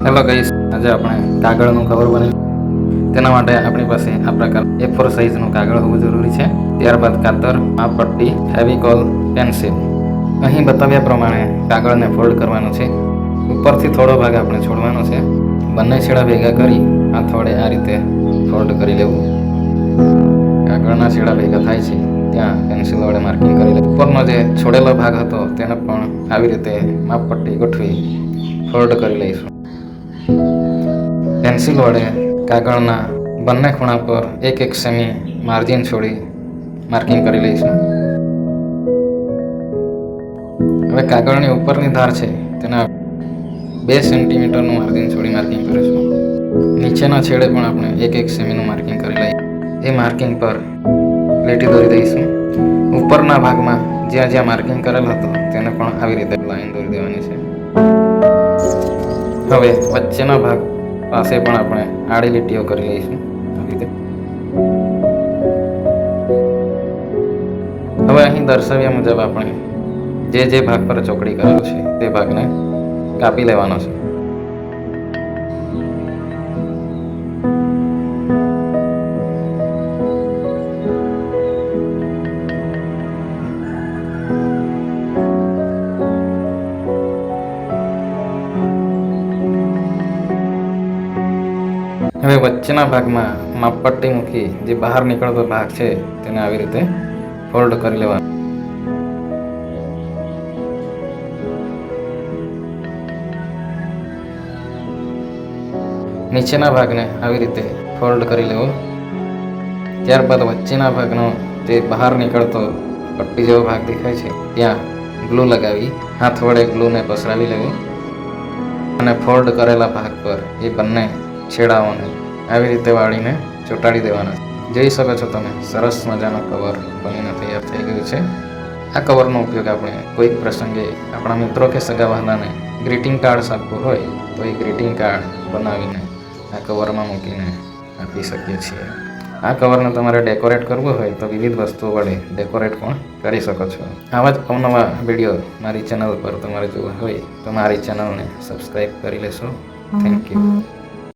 Hello guys, આજે આપણે કાગળનું cover બનાવ્યું. તેના માટે આપણી પાસે આ પ્રકાર A4 સાઇઝનું કાગળ હોવું જરૂરી છે. ત્યારબાદ કાતર, માપપટ્ટી, ફેવિકોલ, પેન્સિલ. અહીં બતાવ્યા પ્રમાણે કાગળને ફોલ્ડ કરવાનો છે. ઉપરથી થોડો ભાગ આપણે છોડવાનો છે. બંને છેડા ભેગા કરી હાથ વડે આ રીતે ફોલ્ડ કરી લેવું. કાગળના છેડા ભેગા થાય છે ત્યાં પેન્સિલ વડે માર્કિંગ કરી લેવું. ઉપરનો જે છોડેલો ભાગ હતો તેને પણ આવી રીતે માપપટ્ટી ગોઠવી ફોલ્ડ કરી લઈશું. પેન્સિલ વડે કાગળના બંને ખૂણા પર 1-1 સેમી માર્જિન છોડી માર્કિંગ કરી લઈશું. હવે કાગળની ઉપરની ધાર છે તેના 2 સેન્ટીમીટરનું માર્જિન છોડી માર્કિંગ કરીશું. નીચેના છેડે પણ આપણે 1-1 સેમીનું માર્કિંગ કરી લઈએ. એ માર્કિંગ પર લીટી દોરી દઈશું. ઉપરના ભાગમાં જ્યાં જ્યાં માર્કિંગ કરેલ હતું તેને પણ આવી રીતે લાઈન દોરી દેવાની છે. હવે વચ્ચેના ભાગ પાસે પણ આપણે આડી લીટીઓ કરી લઈશું. આવી રીતે હવે અહીં દર્શાવ્યા મુજબ આપણે જે ભાગ પર ચોકડી કરેલો છે તે ભાગને કાપી લેવાનો છે. હવે વચ્ચેના ભાગમાં માપપટ્ટી મૂકી જે બહાર નીકળતો ભાગ છે તેને આવી રીતે ફોલ્ડ કરી લેવાનો. નીચેના ભાગને આવી રીતે ફોલ્ડ કરી લેવો. ત્યારબાદ વચ્ચેના ભાગનો જે બહાર નીકળતો પટ્ટી જેવો ભાગ દેખાય છે ત્યાં ગ્લુ લગાવી હાથ વડે ગ્લુને પસરાવી લેવું અને ફોલ્ડ કરેલા ભાગ પર એ બંને છેડાઓને આવી રીતે વાળીને ચોંટાડી દેવાના. જોઈ શકો છો તમે, સરસ મજાનો કવર બનીને તૈયાર થઈ ગયું છે. આ કવરનો ઉપયોગ આપણે કોઈક પ્રસંગે આપણા મિત્રો કે સગાવહાલાને ગ્રીટિંગ કાર્ડ્સ આપવું હોય તો એ ગ્રીટિંગ કાર્ડ બનાવીને આ કવરમાં મૂકીને આપી શકીએ છીએ. આ કવરને તમારે ડેકોરેટ કરવું હોય તો વિવિધ વસ્તુઓ વડે ડેકોરેટ પણ કરી શકો છો. આવા જ અવનવા વિડીયો મારી ચેનલ પર તમારે જોવા હોય તો મારી ચેનલને સબસ્ક્રાઈબ કરી લેશો. Thank you.